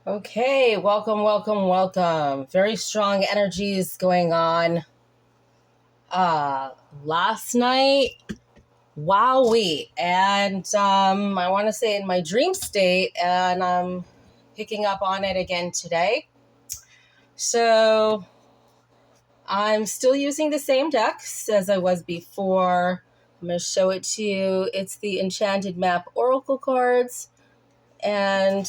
Okay, welcome, welcome, welcome. Very strong energies going on. Last night, wowee. And I want to say in my dream state, and I'm picking up on it again today. So I'm still using the same decks as I was before. I'm going to show it to you. It's the Enchanted Map Oracle cards. And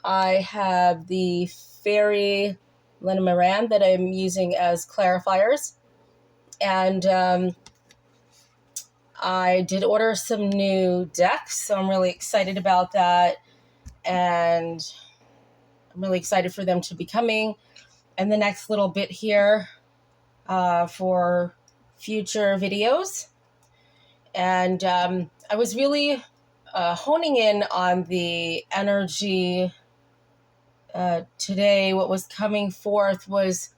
I have the Fairy Lenormand that I'm using as clarifiers. And I did order some new decks, so I'm really excited about that. And I'm really excited for them to be coming. And the next little bit here for future videos. And I was really honing in on the energy today. What was coming forth was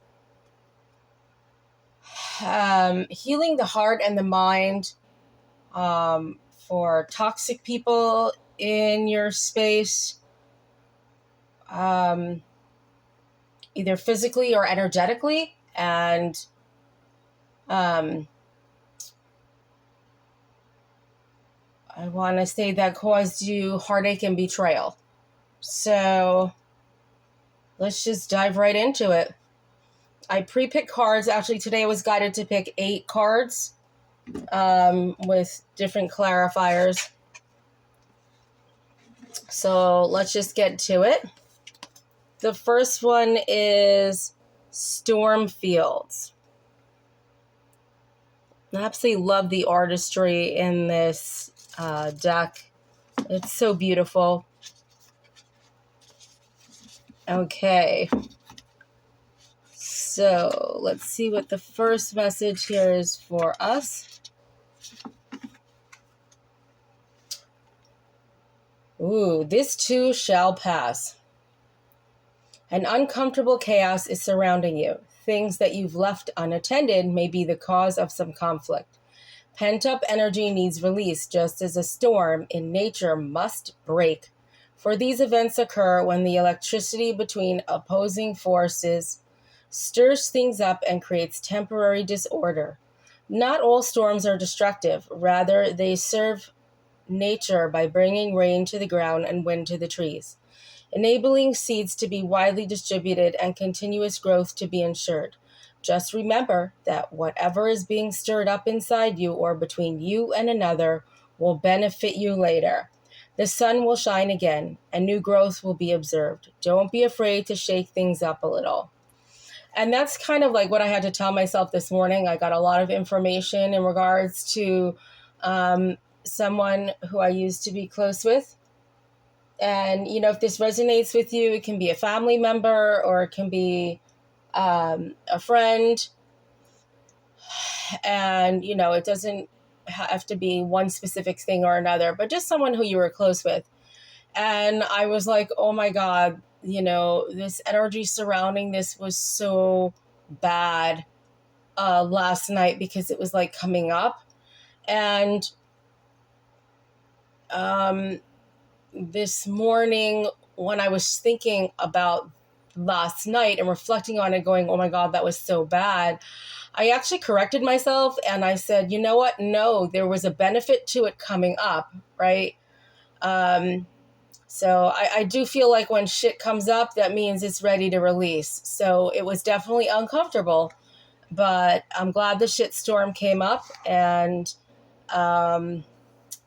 healing the heart and the mind for toxic people in your space, either physically or energetically. And I want to say that caused you heartache and betrayal. So let's just dive right into it. I pre-picked cards. Actually, today I was guided to pick 8 cards with different clarifiers. So let's just get to it. The first one is Stormfields. I absolutely love the artistry in this deck. It's so beautiful. Okay. So let's see what the first message here is for us. Ooh, this too shall pass. An uncomfortable chaos is surrounding you. Things that you've left unattended may be the cause of some conflict. Pent-up energy needs release, just as a storm in nature must break. For these events occur when the electricity between opposing forces stirs things up and creates temporary disorder. Not all storms are destructive. Rather, they serve nature by bringing rain to the ground and wind to the trees, enabling seeds to be widely distributed and continuous growth to be ensured. Just remember that whatever is being stirred up inside you or between you and another will benefit you later. The sun will shine again, and new growth will be observed. Don't be afraid to shake things up a little. And that's kind of like what I had to tell myself this morning. I got a lot of information in regards to someone who I used to be close with. And, you know, if this resonates with you, it can be a family member or it can be a friend. And, you know, it doesn't have to be one specific thing or another, but just someone who you were close with. And I was like, oh my God, you know, this energy surrounding this was so bad last night because it was like coming up. And this morning, when I was thinking about last night and reflecting on it, going, oh my God, that was so bad, I actually corrected myself and I said, you know what? No, there was a benefit to it coming up, right? So I do feel like when shit comes up, that means it's ready to release. So it was definitely uncomfortable, but I'm glad the shit storm came up. And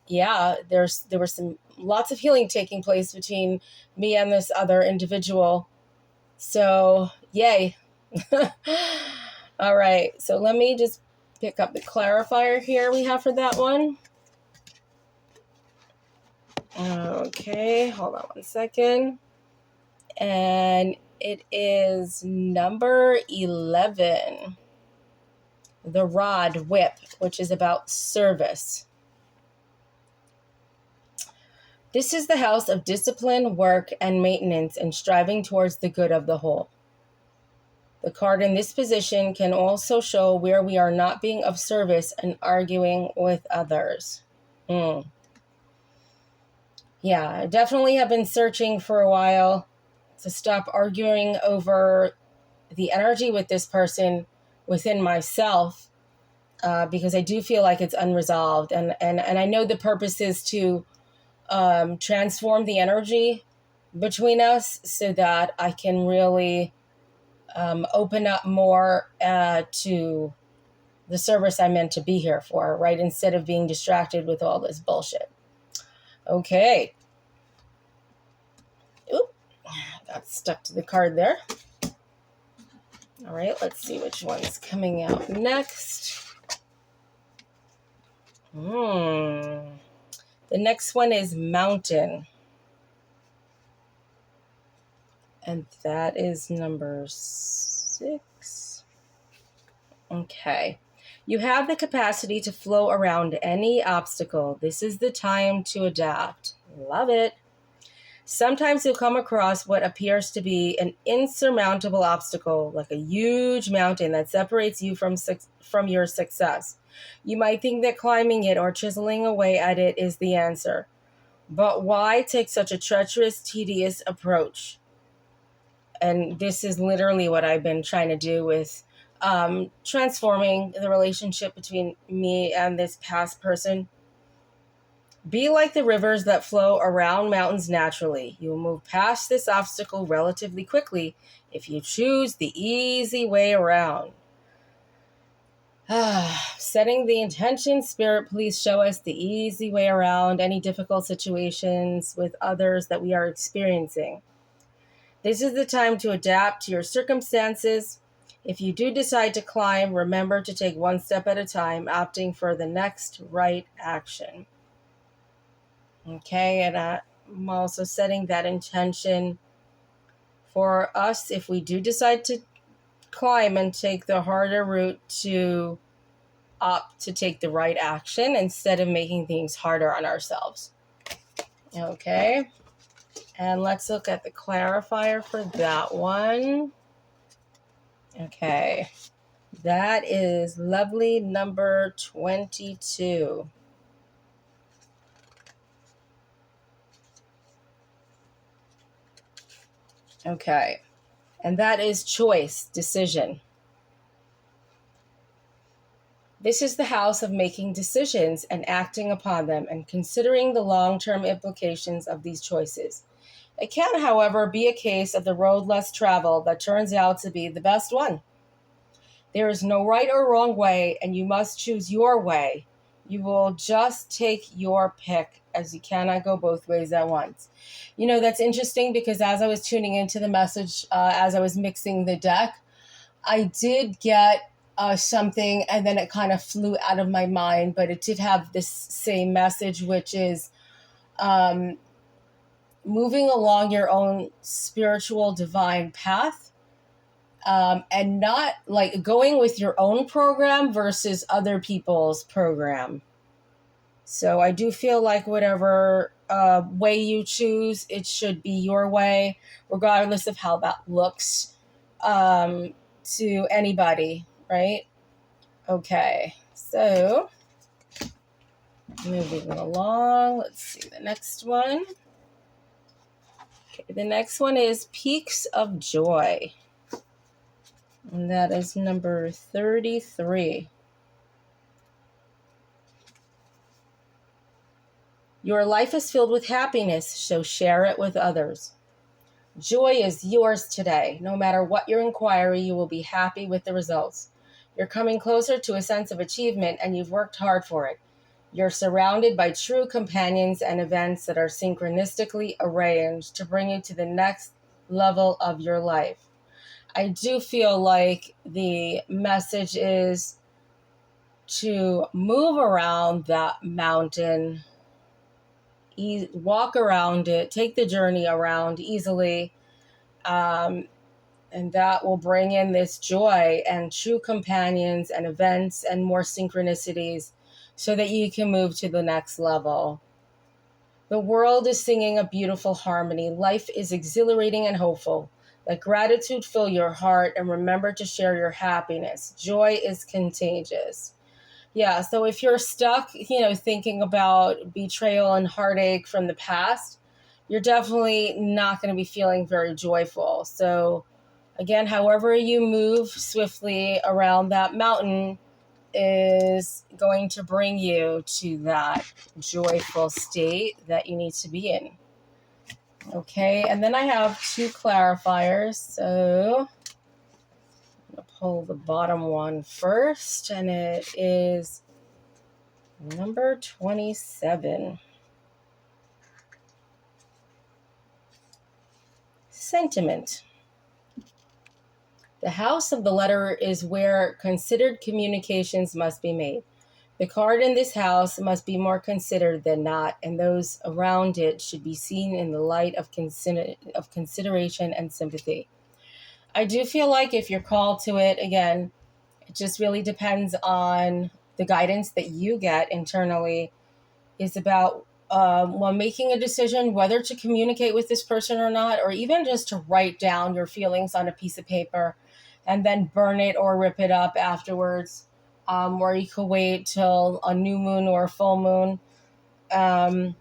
yeah, there were some lots of healing taking place between me and this other individual. So yay. All right, so let me just pick up the clarifier here we have for that one. Okay, hold on one second. And it is number 11, the Rod Whip, which is about service. This is the house of discipline, work, and maintenance, and striving towards the good of the whole. The card in this position can also show where we are not being of service and arguing with others. Yeah, I definitely have been searching for a while to stop arguing over the energy with this person within myself, because I do feel like it's unresolved. And I know the purpose is to transform the energy between us so that I can really open up more to the service I'm meant to be here for, right? Instead of being distracted with all this bullshit. Okay. Oop, got stuck to the card there. All right, let's see which one's coming out next. The next one is Mountain. And that is number 6. Okay. You have the capacity to flow around any obstacle. This is the time to adapt. Love it. Sometimes you'll come across what appears to be an insurmountable obstacle, like a huge mountain that separates you from your success. You might think that climbing it or chiseling away at it is the answer. But why take such a treacherous, tedious approach? And this is literally what I've been trying to do with transforming the relationship between me and this past person. Be like the rivers that flow around mountains naturally. You will move past this obstacle relatively quickly if you choose the easy way around. Setting the intention, Spirit, please show us the easy way around any difficult situations with others that we are experiencing. This is the time to adapt to your circumstances. If you do decide to climb, remember to take one step at a time, opting for the next right action. Okay, and I'm also setting that intention for us if we do decide to climb and take the harder route, to opt to take the right action instead of making things harder on ourselves. Okay, and let's look at the clarifier for that one. Okay, that is lovely number 22. Okay, and that is choice, decision. This is the house of making decisions and acting upon them and considering the long-term implications of these choices. It can, however, be a case of the road less traveled that turns out to be the best one. There is no right or wrong way, and you must choose your way. You will just take your pick, as you cannot go both ways at once. You know, that's interesting because as I was tuning into the message, as I was mixing the deck, I did get something, and then it kind of flew out of my mind, but it did have this same message, which is moving along your own spiritual divine path, and not like going with your own program versus other people's program. So I do feel like whatever way you choose, it should be your way, regardless of how that looks to anybody, right? Okay, so moving along, let's see the next one. Okay, the next one is Peaks of Joy. And that is number 33. Your life is filled with happiness, so share it with others. Joy is yours today. No matter what your inquiry, you will be happy with the results. You're coming closer to a sense of achievement, and you've worked hard for it. You're surrounded by true companions and events that are synchronistically arranged to bring you to the next level of your life. I do feel like the message is to move around that mountain, walk around it, take the journey around easily, and that will bring in this joy and true companions and events and more synchronicities so that you can move to the next level. The world is singing a beautiful harmony. Life is exhilarating and hopeful. Let gratitude fill your heart and remember to share your happiness. Joy is contagious. Yeah, so if you're stuck, thinking about betrayal and heartache from the past, you're definitely not going to be feeling very joyful. So again, however you move swiftly around that mountain is going to bring you to that joyful state that you need to be in. Okay, and then I have two clarifiers. So I'm going to pull the bottom one first, and it is number 27. Sentiment. The house of the letter is where considered communications must be made. The card in this house must be more considered than not, and those around it should be seen in the light of consideration and sympathy. I do feel like if you're called to it, again, it just really depends on the guidance that you get internally, is about when making a decision whether to communicate with this person or not, or even just to write down your feelings on a piece of paper and then burn it or rip it up afterwards, or you could wait till a new moon or a full moon. But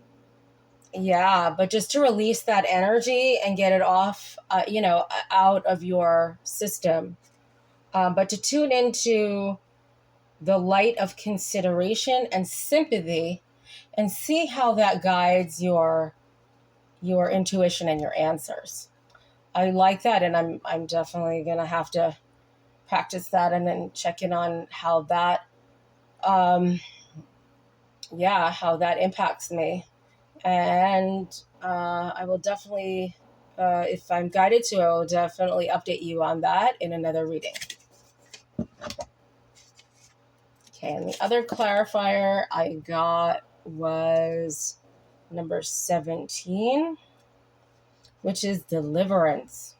just to release that energy and get it off, out of your system. But to tune into the light of consideration and sympathy and see how that guides your intuition and your answers. I like that, and I'm definitely gonna have to practice that and then check in on how that how that impacts me. And I will definitely, if I'm guided to, I will definitely update you on that in another reading. Okay, and the other clarifier I got was number 17, which is deliverance.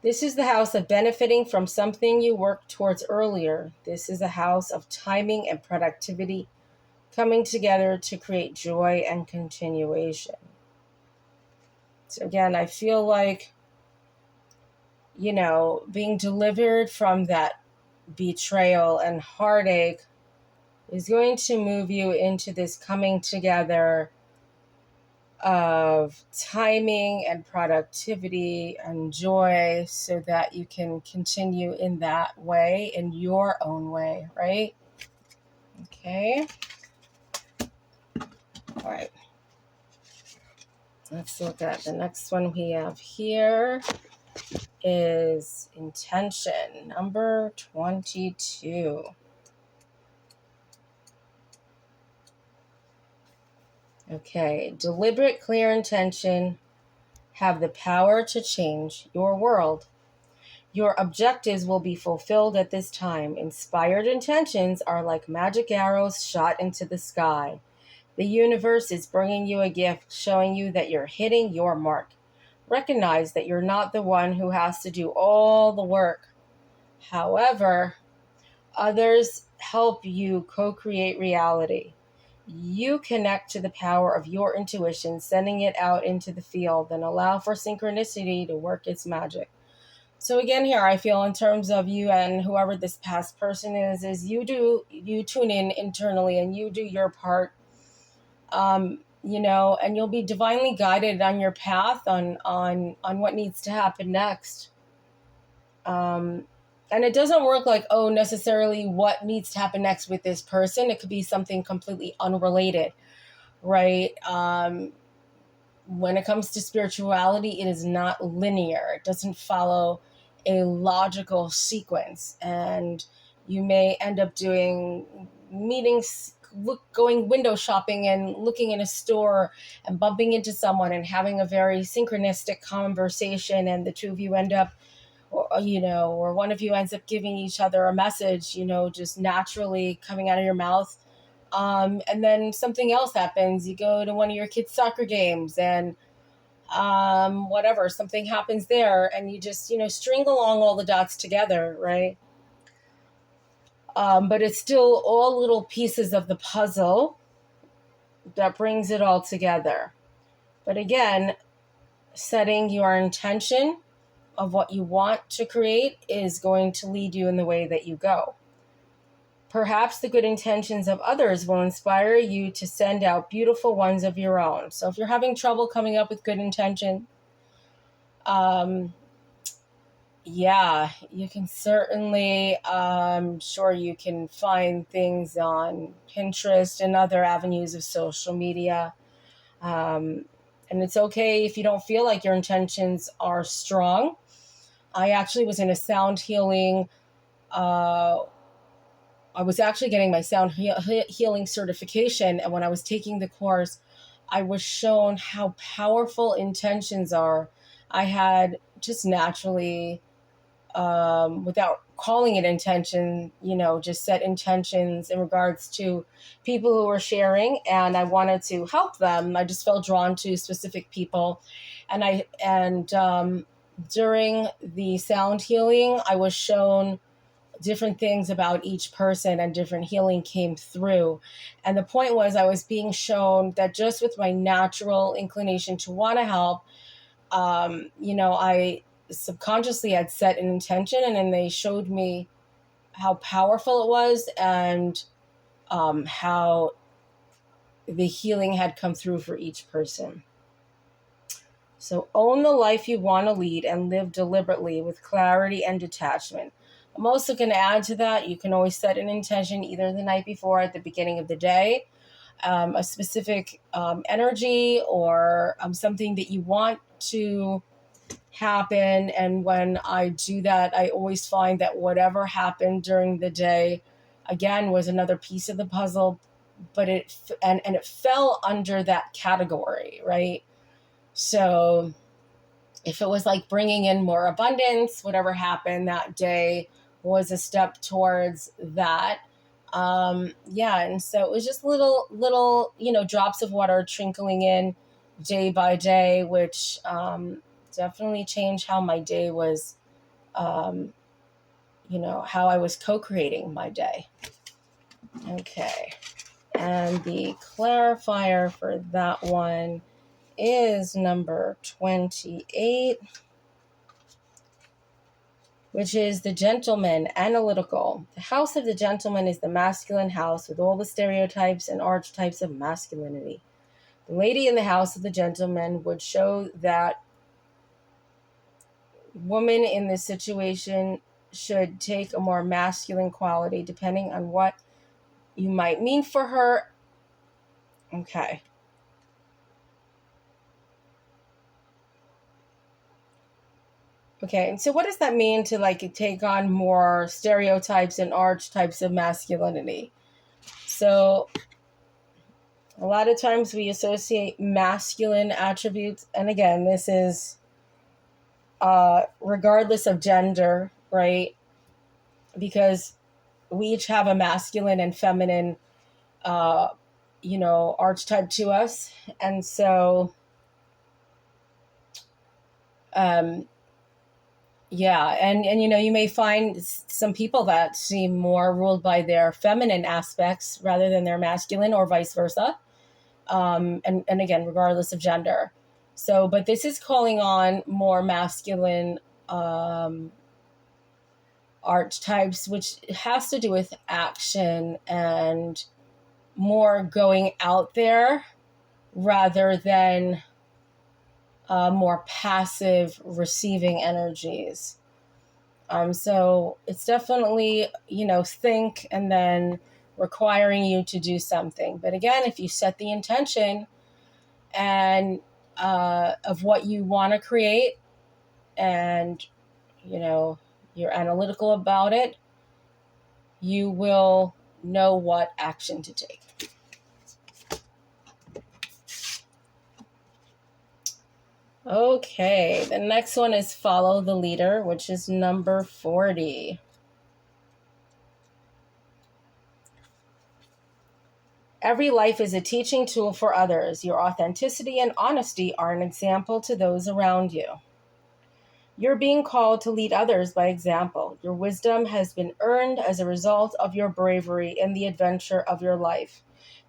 This is the house of benefiting from something you worked towards earlier. This is a house of timing and productivity coming together to create joy and continuation. So again, I feel like, being delivered from that betrayal and heartache is going to move you into this coming together of timing and productivity and joy so that you can continue in that way, in your own way, right? Okay. All right. Let's look at the next one we have here is intention, number 22. Okay, deliberate, clear intention have the power to change your world. Your objectives will be fulfilled at this time. Inspired intentions are like magic arrows shot into the sky. The universe is bringing you a gift, showing you that you're hitting your mark. Recognize that you're not the one who has to do all the work. However, others help you co-create reality. You connect to the power of your intuition, sending it out into the field, and allow for synchronicity to work its magic. So again, here I feel in terms of you and whoever this past person is you tune in internally and you do your part, and you'll be divinely guided on your path on what needs to happen next. And it doesn't work like, necessarily what needs to happen next with this person. It could be something completely unrelated, right? When it comes to spirituality, it is not linear. It doesn't follow a logical sequence. And you may end up doing meetings, going window shopping and looking in a store and bumping into someone and having a very synchronistic conversation. And the two of you end up, or one of you ends up giving each other a message, just naturally coming out of your mouth. And then something else happens. You go to one of your kids' soccer games and something happens there, and you just, string along all the dots together, right? But it's still all little pieces of the puzzle that brings it all together. But again, setting your intention of what you want to create is going to lead you in the way that you go. Perhaps the good intentions of others will inspire you to send out beautiful ones of your own. So if you're having trouble coming up with good intention, yeah, you can certainly, sure you can find things on Pinterest and other avenues of social media. And it's okay if you don't feel like your intentions are strong. I actually was in a sound healing, I was actually getting my sound healing certification. And when I was taking the course, I was shown how powerful intentions are. I had just naturally, without calling it intention, just set intentions in regards to people who were sharing, and I wanted to help them. I just felt drawn to specific people. And during the sound healing, I was shown different things about each person, and different healing came through. And the point was, I was being shown that just with my natural inclination to want to help, I subconsciously had set an intention, and then they showed me how powerful it was, and how the healing had come through for each person. So own the life you want to lead and live deliberately with clarity and detachment. I'm also going to add to that, you can always set an intention either the night before, at the beginning of the day, a specific energy, or something that you want to happen. And when I do that, I always find that whatever happened during the day, again, was another piece of the puzzle, but it fell under that category, right? So if it was like bringing in more abundance, whatever happened that day was a step towards that. And so it was just little, drops of water trickling in day by day, which definitely changed how my day was, how I was co-creating my day. Okay. And the clarifier for that one is number 28, which is the gentleman, analytical. The house of the gentleman is the masculine house with all the stereotypes and archetypes of masculinity. The lady in the house of the gentleman would show that woman in this situation should take a more masculine quality, depending on what you might mean for her. Okay. Okay, and so what does that mean to take on more stereotypes and archetypes of masculinity? So a lot of times we associate masculine attributes, and again, this is regardless of gender, right? Because we each have a masculine and feminine, archetype to us. And so, you may find some people that seem more ruled by their feminine aspects rather than their masculine, or vice versa. And again, regardless of gender. So, but this is calling on more masculine archetypes, which has to do with action and more going out there rather than more passive receiving energies. So it's definitely, think and then requiring you to do something. But again, if you set the intention and of what you want to create, and, you're analytical about it, you will know what action to take. Okay, the next one is follow the leader, which is number 40. Every life is a teaching tool for others. Your authenticity and honesty are an example to those around you. You're being called to lead others by example. Your wisdom has been earned as a result of your bravery in the adventure of your life.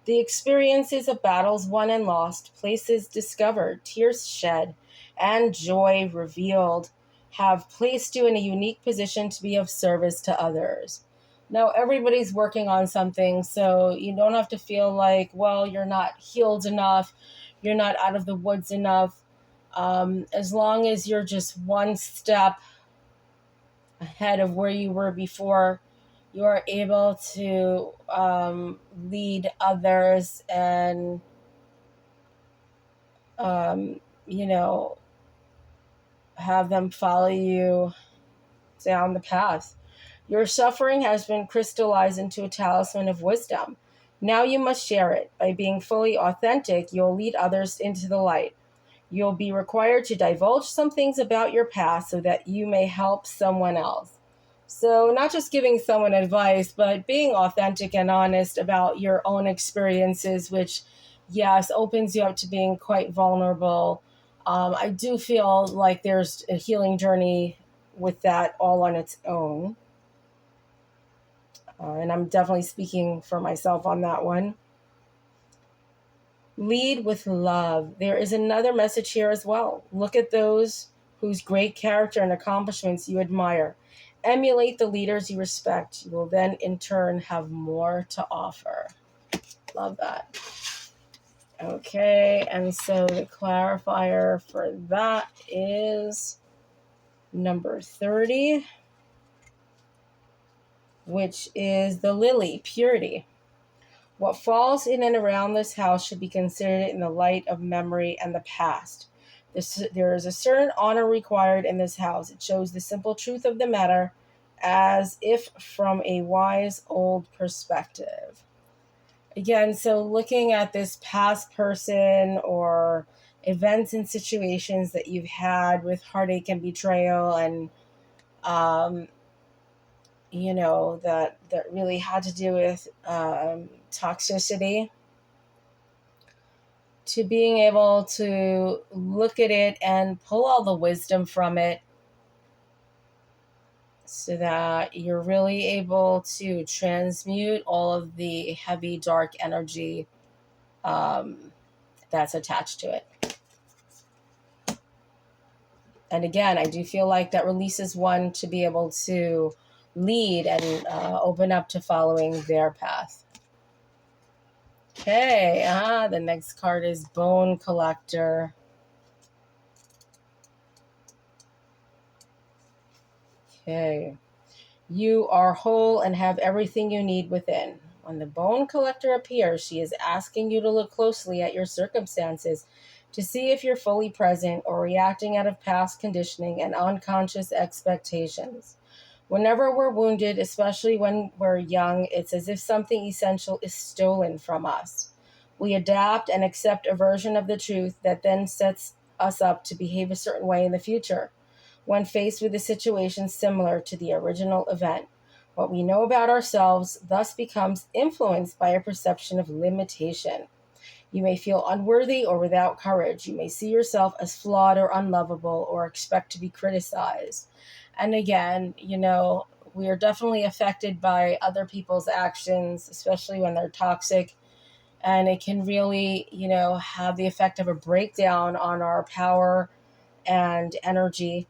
The experiences of battles won and lost, places discovered, tears shed, and joy revealed have placed you in a unique position to be of service to others. Now, everybody's working on something, so you don't have to feel like, well, you're not healed enough, you're not out of the woods enough. As long as you're just one step ahead of where you were before, you are able to lead others and, um, you know, have them follow you down the path. Your suffering has been crystallized into a talisman of wisdom. Now you must share it. By being fully authentic, you'll lead others into the light. You'll be required to divulge some things about your past so that you may help someone else. So, not just giving someone advice, but being authentic and honest about your own experiences, which, yes, opens you up to being quite vulnerable. I do feel like there's a healing journey with that all on its own. And I'm definitely speaking for myself on that one. Lead with love. There is another message here as well. Look at those whose great character and accomplishments you admire. Emulate the leaders you respect. You will then, in turn, have more to offer. Love that. Okay, and so the clarifier for that is number 30, which is the lily, purity. What falls in and around this house should be considered in the light of memory and the past. There is a certain honor required in this house. It shows the simple truth of the matter as if from a wise old perspective. Again, so looking at this past person or events and situations that you've had with heartache and betrayal and that really had to do with toxicity, to being able to look at it and pull all the wisdom from it so that you're really able to transmute all of the heavy, dark energy that's attached to it. And again, I do feel like that releases one to be able to lead and open up to following their path. Okay, the next card is Bone Collector. Okay. You are whole and have everything you need within. When the Bone Collector appears, she is asking you to look closely at your circumstances to see if you're fully present or reacting out of past conditioning and unconscious expectations. Whenever we're wounded, especially when we're young, it's as if something essential is stolen from us. We adapt and accept a version of the truth that then sets us up to behave a certain way in the future. When faced with a situation similar to the original event, what we know about ourselves thus becomes influenced by a perception of limitation. You may feel unworthy or without courage. You may see yourself as flawed or unlovable or expect to be criticized. And again, we are definitely affected by other people's actions, especially when they're toxic. And it can really, have the effect of a breakdown on our power and energy.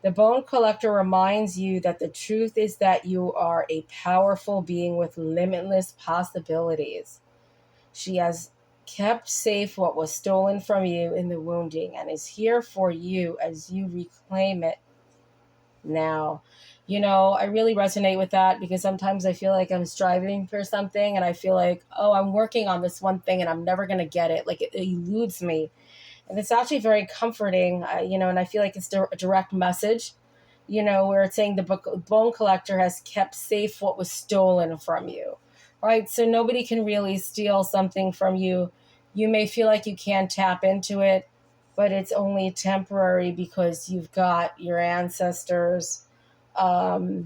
The Bone Collector reminds you that the truth is that you are a powerful being with limitless possibilities. She has kept safe what was stolen from you in the wounding and is here for you as you reclaim it now. I really resonate with that because sometimes I feel like I'm striving for something and I feel like, oh, I'm working on this one thing and I'm never going to get it. Like it eludes me. And it's actually very comforting, and I feel like it's a direct message, where it's saying the Bone Collector has kept safe what was stolen from you, right? So nobody can really steal something from you. You may feel like you can't tap into it, but it's only temporary because you've got your ancestors, all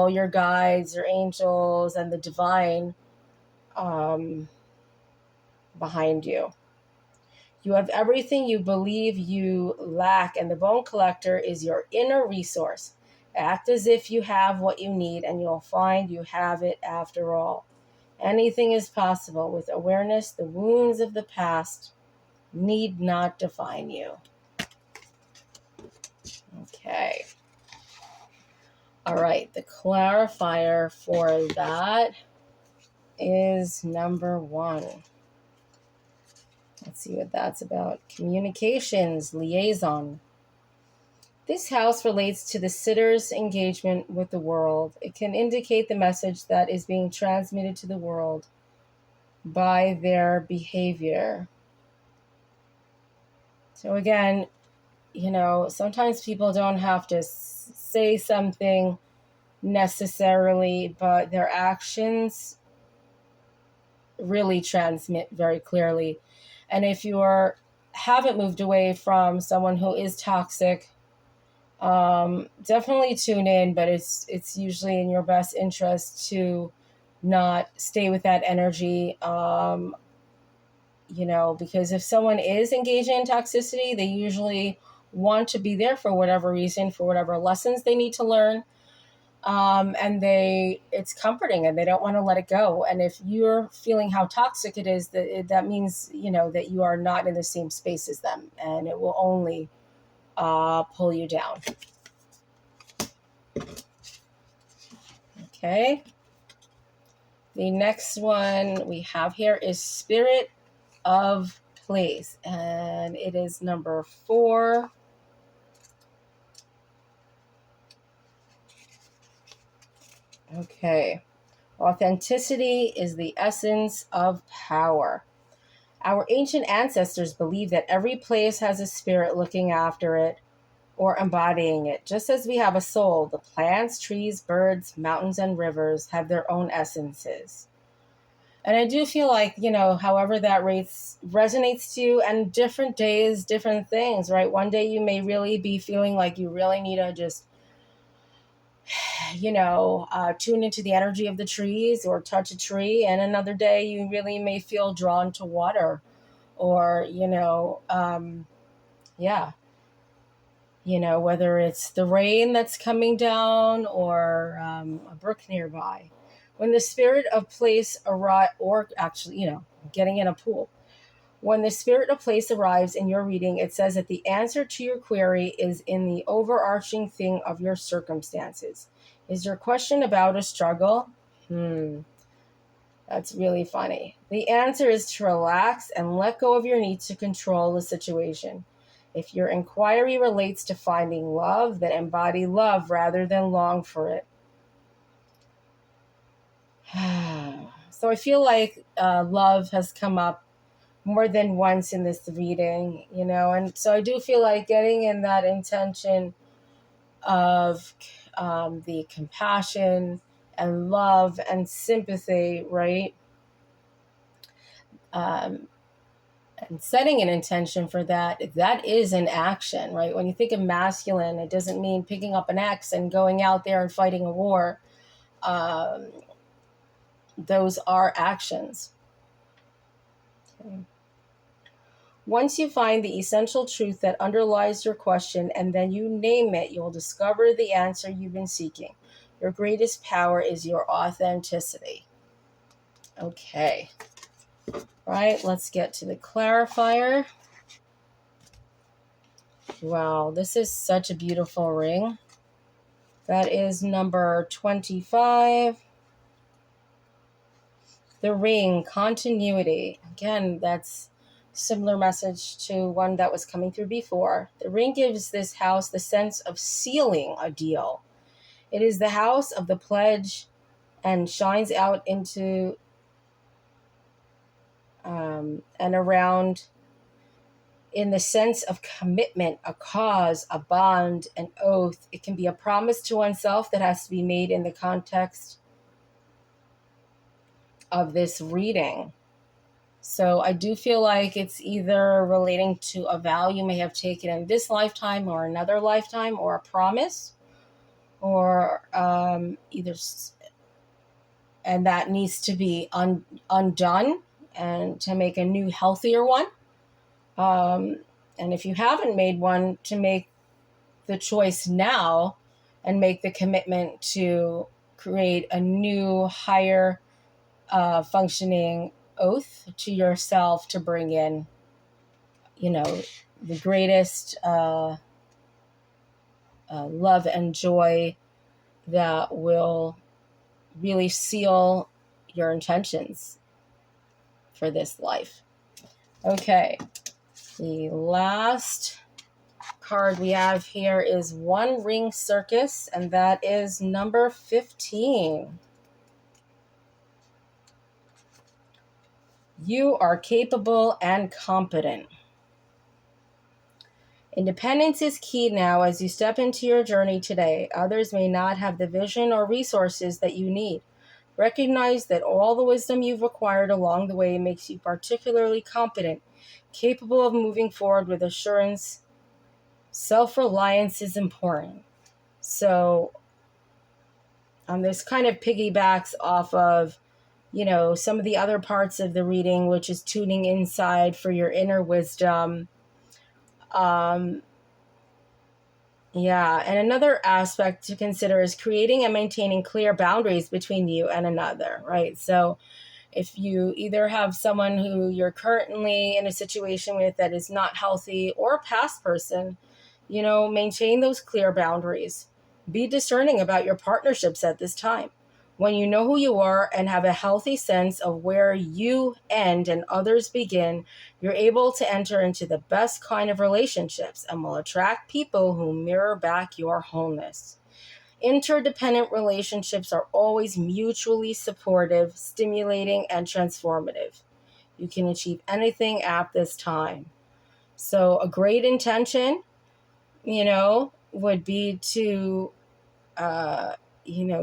your guides, your angels, and the divine behind you. You have everything you believe you lack, and the Bone Collector is your inner resource. Act as if you have what you need, and you'll find you have it after all. Anything is possible with awareness. The wounds of the past need not define you. Okay. All right, the clarifier for that is number 1. Let's see what that's about. Communications, liaison. This house relates to the sitter's engagement with the world. It can indicate the message that is being transmitted to the world by their behavior. So again, sometimes people don't have to say something necessarily, but their actions really transmit very clearly. And if you haven't moved away from someone who is toxic, definitely tune in, but it's usually in your best interest to not stay with that energy. Because if someone is engaging in toxicity, they usually want to be there for whatever reason, for whatever lessons they need to learn. And it's comforting and they don't want to let it go. And if you're feeling how toxic it is, that means, that you are not in the same space as them, and it will only pull you down. Okay. The next one we have here is Spirit of Place, and it is number 4. Okay. Authenticity is the essence of power. Our ancient ancestors believed that every place has a spirit looking after it or embodying it. Just as we have a soul, the plants, trees, birds, mountains, and rivers have their own essences. And I do feel like, however that resonates to you, and different days, different things, right? One day you may really be feeling like you really need to just, tune into the energy of the trees or touch a tree. And another day you really may feel drawn to water or, whether it's the rain that's coming down or a brook nearby. When the spirit of place arrives, or actually, getting in a pool. When the spirit of place arrives in your reading, it says that the answer to your query is in the overarching thing of your circumstances. Is your question about a struggle? That's really funny. The answer is to relax and let go of your need to control the situation. If your inquiry relates to finding love, then embody love rather than long for it. So I feel like love has come up more than once in this reading, and so I do feel like getting in that intention of the compassion and love and sympathy, right? And setting an intention for that is an action, right? When you think of masculine, it doesn't mean picking up an axe and going out there and fighting a war. Those are actions. Okay. Once you find the essential truth that underlies your question and then you name it, you'll discover the answer you've been seeking. Your greatest power is your authenticity. Okay. Right, let's get to the clarifier. Wow, this is such a beautiful ring. That is number 25. The ring, continuity. Again, that's similar message to one that was coming through before. The ring gives this house the sense of sealing a deal. It is the house of the pledge and shines out into and around in the sense of commitment, a cause, a bond, an oath. It can be a promise to oneself that has to be made in the context of this reading. So I do feel like it's either relating to a vow you may have taken in this lifetime or another lifetime, or a promise, or either, and that needs to be undone and to make a new, healthier one. And if you haven't made one, to make the choice now and make the commitment to create a new, higher functioning oath to yourself to bring in, the greatest love and joy that will really seal your intentions for this life. Okay, the last card we have here is One Ring Circus, and that is number 15. You are capable and competent. Independence is key now as you step into your journey today. Others may not have the vision or resources that you need. Recognize that all the wisdom you've acquired along the way makes you particularly competent, capable of moving forward with assurance. Self-reliance is important. So, this kind of piggybacks off of, some of the other parts of the reading, which is tuning inside for your inner wisdom. And another aspect to consider is creating and maintaining clear boundaries between you and another, right? So if you either have someone who you're currently in a situation with that is not healthy, or a past person, maintain those clear boundaries. Be discerning about your partnerships at this time. When you know who you are and have a healthy sense of where you end and others begin, you're able to enter into the best kind of relationships and will attract people who mirror back your wholeness. Interdependent relationships are always mutually supportive, stimulating, and transformative. You can achieve anything at this time. So a great intention, would be to,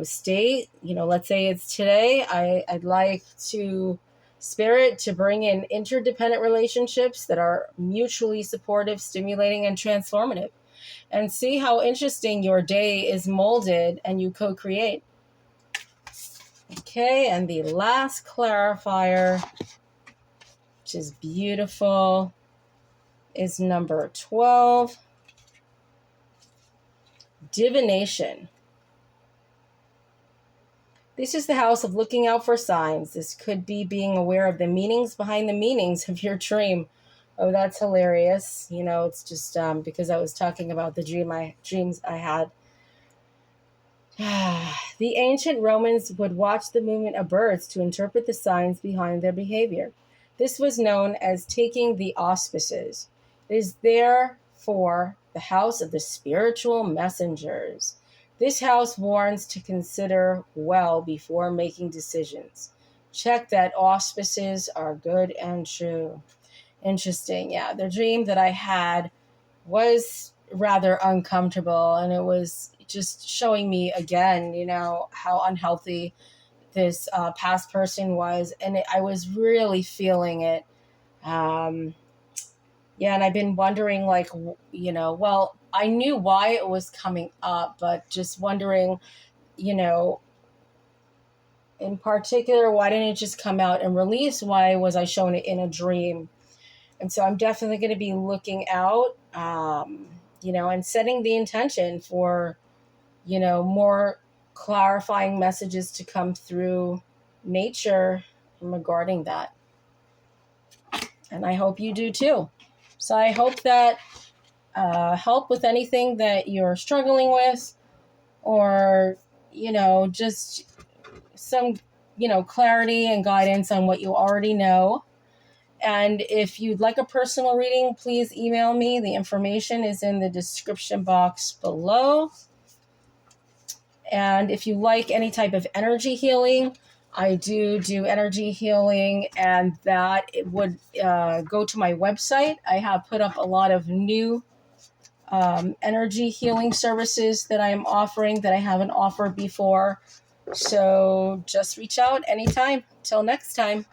stay, let's say it's today. I'd like to Spirit to bring in interdependent relationships that are mutually supportive, stimulating, and transformative. And see how interesting your day is molded and you co-create. Okay, and the last clarifier, which is beautiful, is number 12. Divination. This is the house of looking out for signs. This could be being aware of the meanings behind the meanings of your dream. Oh, that's hilarious. It's just because I was talking about the dreams I had. The ancient Romans would watch the movement of birds to interpret the signs behind their behavior. This was known as taking the auspices. It is therefore the house of the spiritual messengers. This house warns to consider well before making decisions. Check that auspices are good and true. Interesting. Yeah, the dream that I had was rather uncomfortable, and it was just showing me again, how unhealthy this past person was, and I was really feeling it. And I've been wondering, well, I knew why it was coming up, but just wondering, in particular, why didn't it just come out and release? Why was I shown it in a dream? And so I'm definitely going to be looking out, and setting the intention for, more clarifying messages to come through nature regarding that. And I hope you do too. So I hope that help with anything that you're struggling with, or, just some, clarity and guidance on what you already know. And if you'd like a personal reading, please email me. The information is in the description box below. And if you like any type of energy healing, I do energy healing, and that it would go to my website. I have put up a lot of new energy healing services that I am offering that I haven't offered before. So just reach out anytime. Till next time.